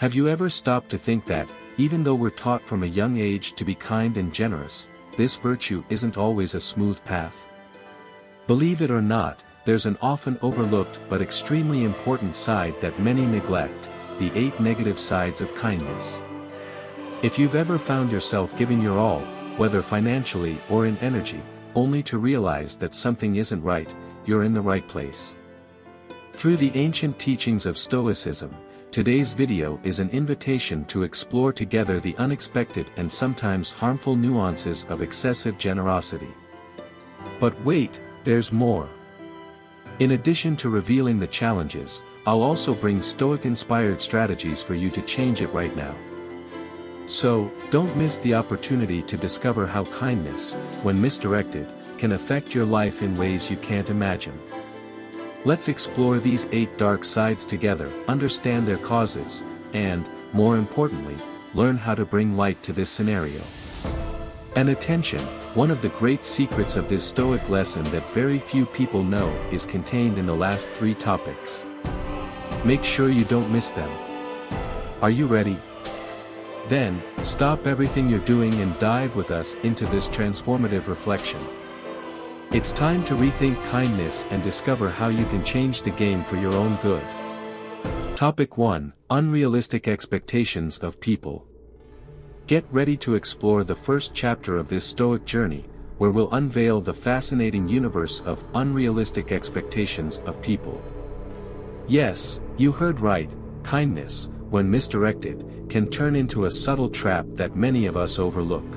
Have you ever stopped to think that, even though we're taught from a young age to be kind and generous, this virtue isn't always a smooth path? Believe it or not, there's an often overlooked but extremely important side that many neglect: the 8 negative sides of kindness. If you've ever found yourself giving your all, whether financially or in energy, only to realize that something isn't right, you're in the right place. Through the ancient teachings of Stoicism, today's video is an invitation to explore together the unexpected and sometimes harmful nuances of excessive generosity. But wait, there's more. In addition to revealing the challenges, I'll also bring Stoic-inspired strategies for you to change it right now. So, don't miss the opportunity to discover how kindness, when misdirected, can affect your life in ways you can't imagine. Let's explore these 8 dark sides together, understand their causes, and, more importantly, learn how to bring light to this scenario. And attention, one of the great secrets of this Stoic lesson that very few people know is contained in the last 3 topics. Make sure you don't miss them. Are you ready? Then, stop everything you're doing and dive with us into this transformative reflection. It's time to rethink kindness and discover how you can change the game for your own good. Topic 1: Unrealistic expectations of people. Get ready to explore the first chapter of this Stoic journey, where we'll unveil the fascinating universe of unrealistic expectations of people. Yes, you heard right, kindness, when misdirected, can turn into a subtle trap that many of us overlook.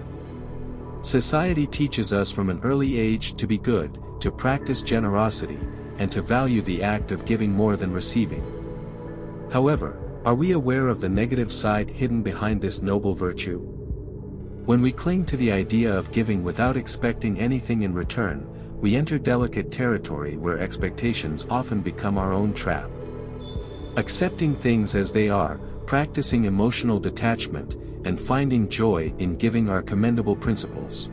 Society teaches us from an early age to be good, to practice generosity, and to value the act of giving more than receiving. However, are we aware of the negative side hidden behind this noble virtue? When we cling to the idea of giving without expecting anything in return, we enter delicate territory where expectations often become our own trap. Accepting things as they are, practicing emotional detachment, and finding joy in giving are commendable principles.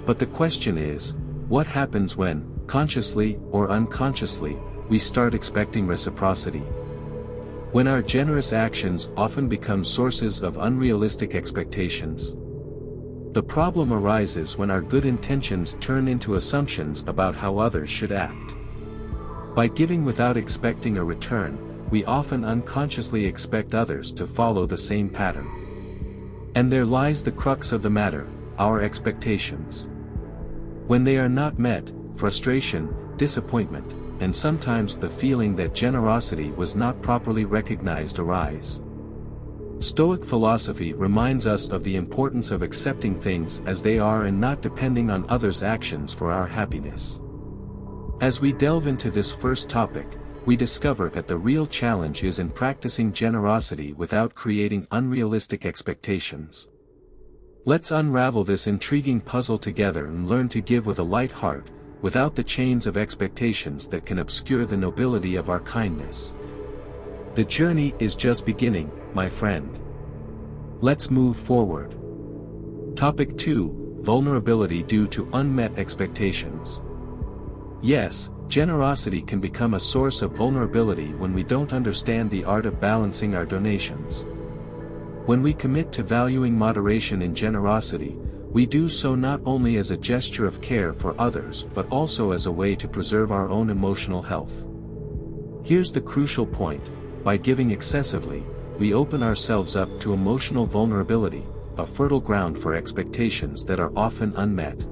But the question is, what happens when, consciously or unconsciously, we start expecting reciprocity? When our generous actions often become sources of unrealistic expectations. The problem arises when our good intentions turn into assumptions about how others should act. By giving without expecting a return, we often unconsciously expect others to follow the same pattern. And there lies the crux of the matter: our expectations. When they are not met, frustration, disappointment, and sometimes the feeling that generosity was not properly recognized arise. Stoic philosophy reminds us of the importance of accepting things as they are and not depending on others' actions for our happiness. As we delve into this first topic, we discover that the real challenge is in practicing generosity without creating unrealistic expectations. Let's unravel this intriguing puzzle together and learn to give with a light heart, without the chains of expectations that can obscure the nobility of our kindness. The journey is just beginning, my friend. Let's move forward. Topic 2: Vulnerability due to unmet expectations. Yes, generosity can become a source of vulnerability when we don't understand the art of balancing our donations. When we commit to valuing moderation in generosity, we do so not only as a gesture of care for others but also as a way to preserve our own emotional health. Here's the crucial point: by giving excessively, we open ourselves up to emotional vulnerability, a fertile ground for expectations that are often unmet.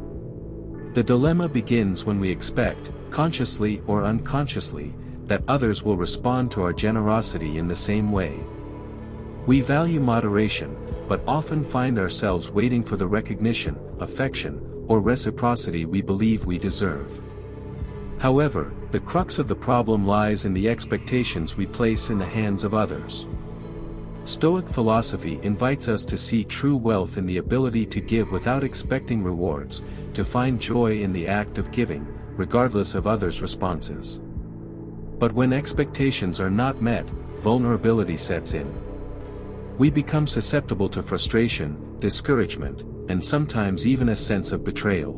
The dilemma begins when we expect, consciously or unconsciously, that others will respond to our generosity in the same way. We value moderation, but often find ourselves waiting for the recognition, affection, or reciprocity we believe we deserve. However, the crux of the problem lies in the expectations we place in the hands of others. Stoic philosophy invites us to see true wealth in the ability to give without expecting rewards, to find joy in the act of giving, regardless of others' responses. But when expectations are not met, vulnerability sets in. We become susceptible to frustration, discouragement, and sometimes even a sense of betrayal.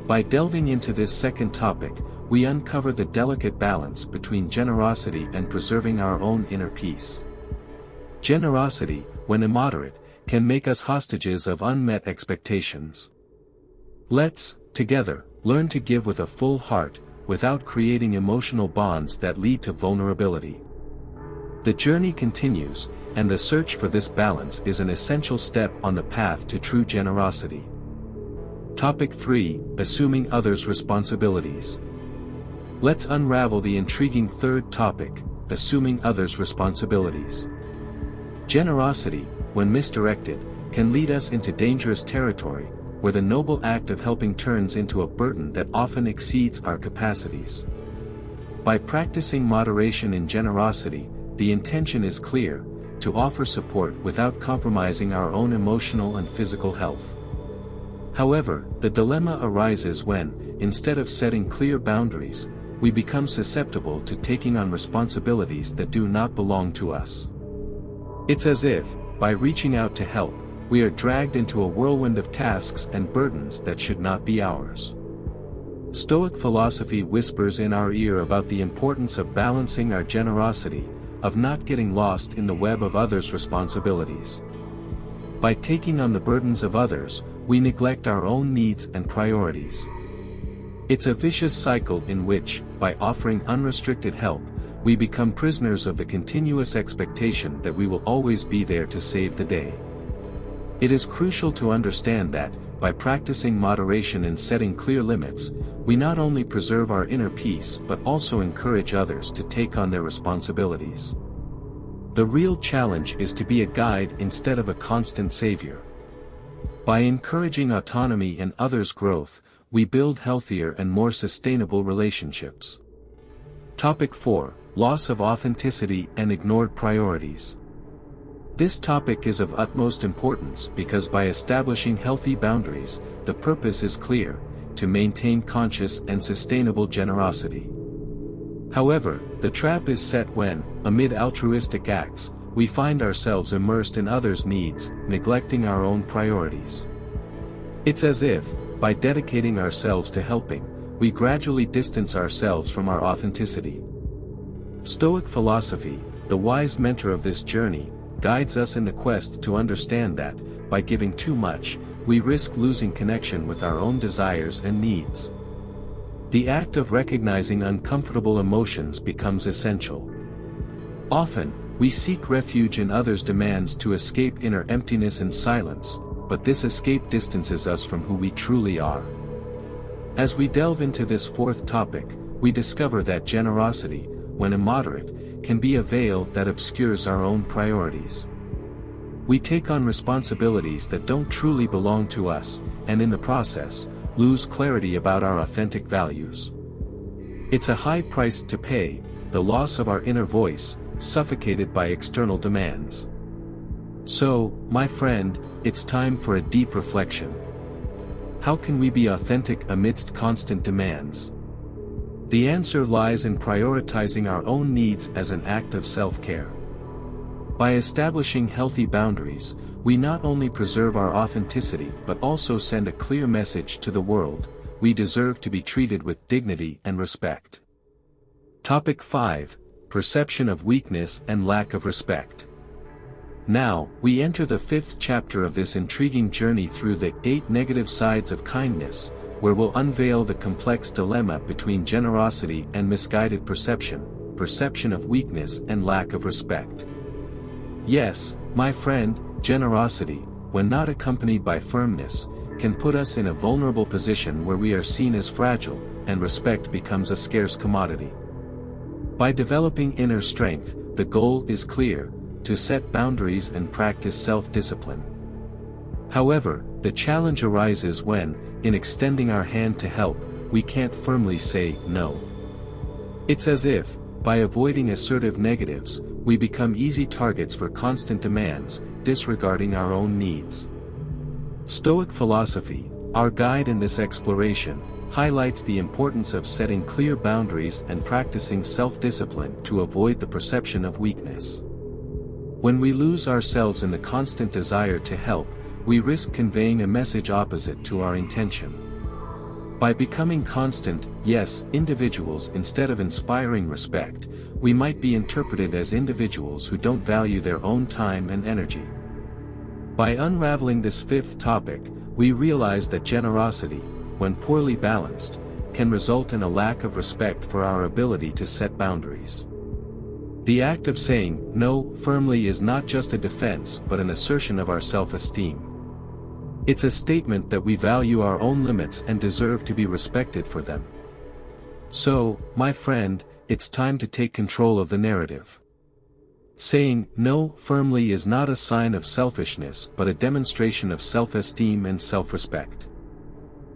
By delving into this second topic, we uncover the delicate balance between generosity and preserving our own inner peace. Generosity, when immoderate, can make us hostages of unmet expectations. Let's, together, learn to give with a full heart, without creating emotional bonds that lead to vulnerability. The journey continues, and the search for this balance is an essential step on the path to true generosity. Topic 3: Assuming others' responsibilities. Let's unravel the intriguing third topic, assuming others' responsibilities. Generosity, when misdirected, can lead us into dangerous territory, where the noble act of helping turns into a burden that often exceeds our capacities. By practicing moderation in generosity, the intention is clear: to offer support without compromising our own emotional and physical health. However, the dilemma arises when, instead of setting clear boundaries, we become susceptible to taking on responsibilities that do not belong to us. It's as if, by reaching out to help, we are dragged into a whirlwind of tasks and burdens that should not be ours. Stoic philosophy whispers in our ear about the importance of balancing our generosity, of not getting lost in the web of others' responsibilities. By taking on the burdens of others, we neglect our own needs and priorities. It's a vicious cycle in which, by offering unrestricted help, we become prisoners of the continuous expectation that we will always be there to save the day. It is crucial to understand that, by practicing moderation and setting clear limits, we not only preserve our inner peace but also encourage others to take on their responsibilities. The real challenge is to be a guide instead of a constant savior. By encouraging autonomy and others' growth, we build healthier and more sustainable relationships. Topic 4: Loss of authenticity and ignored priorities. This topic is of utmost importance because by establishing healthy boundaries, the purpose is clear: to maintain conscious and sustainable generosity. However, the trap is set when, amid altruistic acts, we find ourselves immersed in others' needs, neglecting our own priorities. It's as if, by dedicating ourselves to helping, we gradually distance ourselves from our authenticity. Stoic philosophy, the wise mentor of this journey, guides us in the quest to understand that, by giving too much, we risk losing connection with our own desires and needs. The act of recognizing uncomfortable emotions becomes essential. Often, we seek refuge in others' demands to escape inner emptiness and silence, but this escape distances us from who we truly are. As we delve into this fourth topic, we discover that generosity, when immoderate, can be a veil that obscures our own priorities. We take on responsibilities that don't truly belong to us, and in the process, lose clarity about our authentic values. It's a high price to pay, the loss of our inner voice, suffocated by external demands. So, my friend, it's time for a deep reflection. How can we be authentic amidst constant demands? The answer lies in prioritizing our own needs as an act of self-care. By establishing healthy boundaries, we not only preserve our authenticity but also send a clear message to the world: we deserve to be treated with dignity and respect. Topic 5: Perception of weakness and lack of respect. Now, we enter the fifth chapter of this intriguing journey through the 8 negative sides of kindness, where we'll unveil the complex dilemma between generosity and misguided perception of weakness and lack of respect. Yes, my friend, generosity, when not accompanied by firmness, can put us in a vulnerable position where we are seen as fragile, and respect becomes a scarce commodity. By developing inner strength, the goal is clear: to set boundaries and practice self-discipline. However, the challenge arises when, in extending our hand to help, we can't firmly say no. It's as if, by avoiding assertive negatives, we become easy targets for constant demands, disregarding our own needs. Stoic philosophy, our guide in this exploration, highlights the importance of setting clear boundaries and practicing self-discipline to avoid the perception of weakness. When we lose ourselves in the constant desire to help, we risk conveying a message opposite to our intention. By becoming constant, yes, individuals instead of inspiring respect, we might be interpreted as individuals who don't value their own time and energy. By unraveling this fifth topic, we realize that generosity, when poorly balanced, can result in a lack of respect for our ability to set boundaries. The act of saying no firmly is not just a defense but an assertion of our self-esteem. It's a statement that we value our own limits and deserve to be respected for them. So, my friend, it's time to take control of the narrative. Saying no firmly is not a sign of selfishness but a demonstration of self-esteem and self-respect.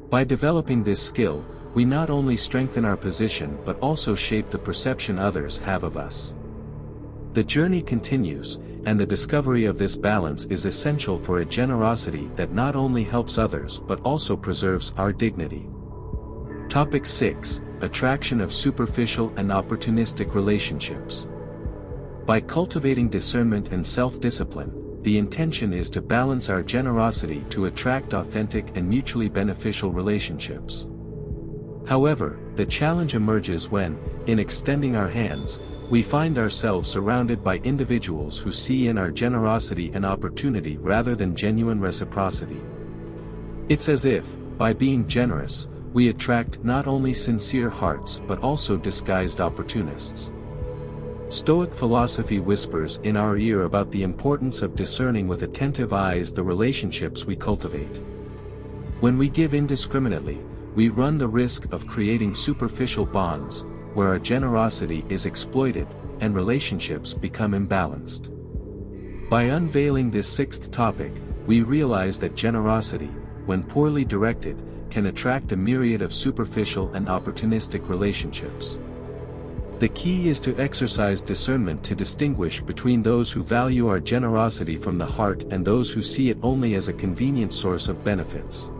By developing this skill, we not only strengthen our position but also shape the perception others have of us. The journey continues, and the discovery of this balance is essential for a generosity that not only helps others but also preserves our dignity. Topic 6: Attraction of superficial and opportunistic relationships. By cultivating discernment and self-discipline, the intention is to balance our generosity to attract authentic and mutually beneficial relationships. However, the challenge emerges when, in extending our hands, we find ourselves surrounded by individuals who see in our generosity an opportunity rather than genuine reciprocity. It's as if, by being generous, we attract not only sincere hearts but also disguised opportunists. Stoic philosophy whispers in our ear about the importance of discerning with attentive eyes the relationships we cultivate. When we give indiscriminately, we run the risk of creating superficial bonds, where our generosity is exploited, and relationships become imbalanced. By unveiling this sixth topic, we realize that generosity, when poorly directed, can attract a myriad of superficial and opportunistic relationships. The key is to exercise discernment to distinguish between those who value our generosity from the heart and those who see it only as a convenient source of benefits.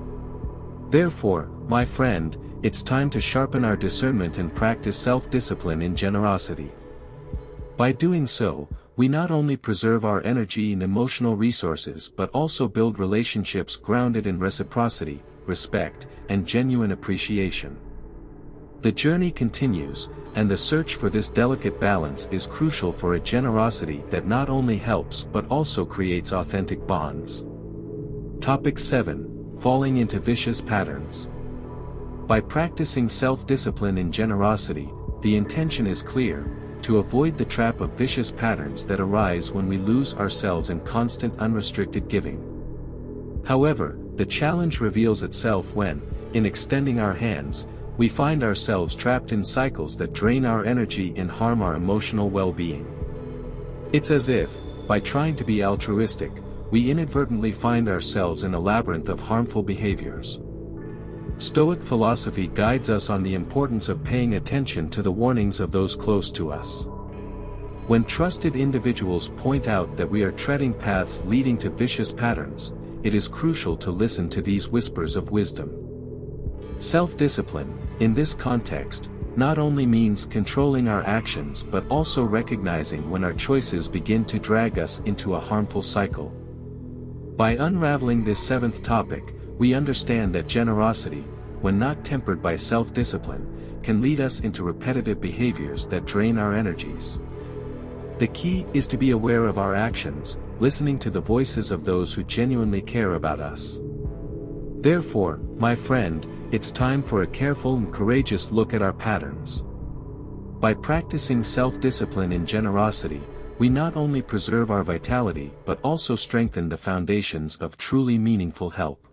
Therefore, my friend, it's time to sharpen our discernment and practice self-discipline in generosity. By doing so, we not only preserve our energy and emotional resources but also build relationships grounded in reciprocity, respect, and genuine appreciation. The journey continues, and the search for this delicate balance is crucial for a generosity that not only helps but also creates authentic bonds. Topic 7: Falling into vicious patterns. By practicing self-discipline in generosity, the intention is clear: to avoid the trap of vicious patterns that arise when we lose ourselves in constant unrestricted giving. However, the challenge reveals itself when, in extending our hands, we find ourselves trapped in cycles that drain our energy and harm our emotional well-being. It's as if, by trying to be altruistic, we inadvertently find ourselves in a labyrinth of harmful behaviors. Stoic philosophy guides us on the importance of paying attention to the warnings of those close to us. When trusted individuals point out that we are treading paths leading to vicious patterns, it is crucial to listen to these whispers of wisdom. Self-discipline, in this context, not only means controlling our actions but also recognizing when our choices begin to drag us into a harmful cycle. By unraveling this seventh topic, we understand that generosity, when not tempered by self-discipline, can lead us into repetitive behaviors that drain our energies. The key is to be aware of our actions, listening to the voices of those who genuinely care about us. Therefore, my friend, it's time for a careful and courageous look at our patterns. By practicing self-discipline in generosity, we not only preserve our vitality but also strengthen the foundations of truly meaningful help.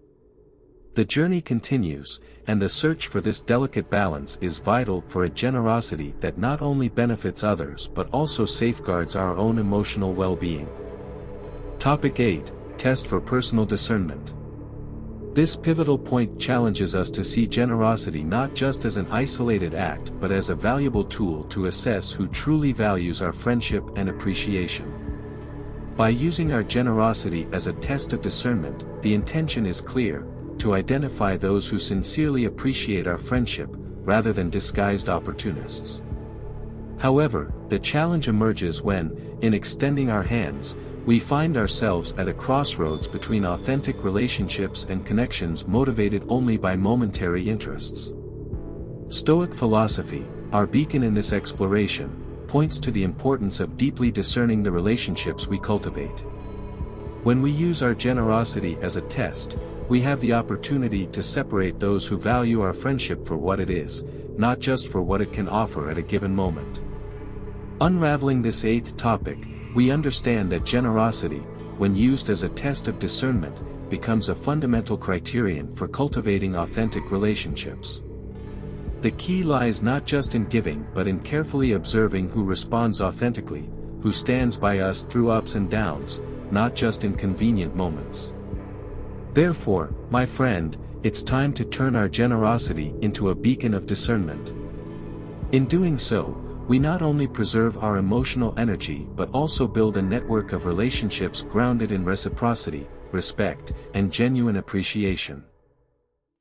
The journey continues, and the search for this delicate balance is vital for a generosity that not only benefits others but also safeguards our own emotional well-being. Topic 8: Test for personal discernment. This pivotal point challenges us to see generosity not just as an isolated act but as a valuable tool to assess who truly values our friendship and appreciation. By using our generosity as a test of discernment, the intention is clear: to identify those who sincerely appreciate our friendship, rather than disguised opportunists. However, the challenge emerges when, in extending our hands, we find ourselves at a crossroads between authentic relationships and connections motivated only by momentary interests. Stoic philosophy, our beacon in this exploration, points to the importance of deeply discerning the relationships we cultivate. When we use our generosity as a test, we have the opportunity to separate those who value our friendship for what it is, not just for what it can offer at a given moment. Unraveling this eighth topic, we understand that generosity, when used as a test of discernment, becomes a fundamental criterion for cultivating authentic relationships. The key lies not just in giving but in carefully observing who responds authentically, who stands by us through ups and downs, not just in convenient moments. Therefore, my friend, it's time to turn our generosity into a beacon of discernment. In doing so, we not only preserve our emotional energy but also build a network of relationships grounded in reciprocity, respect, and genuine appreciation.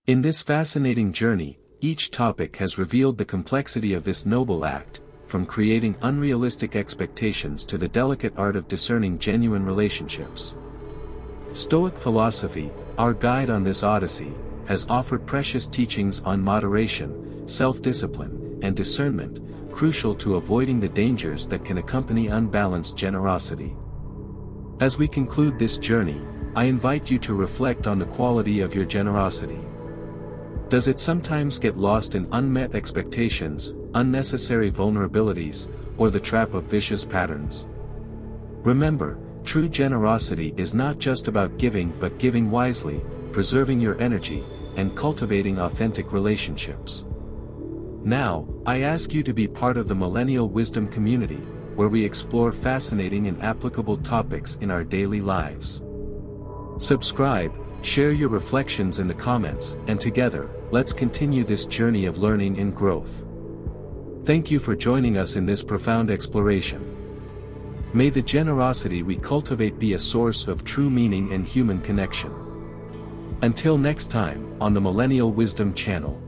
In this fascinating journey, each topic has revealed the complexity of this noble act, from creating unrealistic expectations to the delicate art of discerning genuine relationships. Stoic philosophy, our guide on this odyssey, has offered precious teachings on moderation, self-discipline, and discernment, crucial to avoiding the dangers that can accompany unbalanced generosity. As we conclude this journey, I invite you to reflect on the quality of your generosity. Does it sometimes get lost in unmet expectations, unnecessary vulnerabilities, or the trap of vicious patterns? Remember, true generosity is not just about giving but giving wisely, preserving your energy, and cultivating authentic relationships. Now, I ask you to be part of the Millennial Wisdom community, where we explore fascinating and applicable topics in our daily lives. Subscribe, share your reflections in the comments, and together, let's continue this journey of learning and growth. Thank you for joining us in this profound exploration. May the generosity we cultivate be a source of true meaning and human connection. Until next time, on the Millennial Wisdom channel.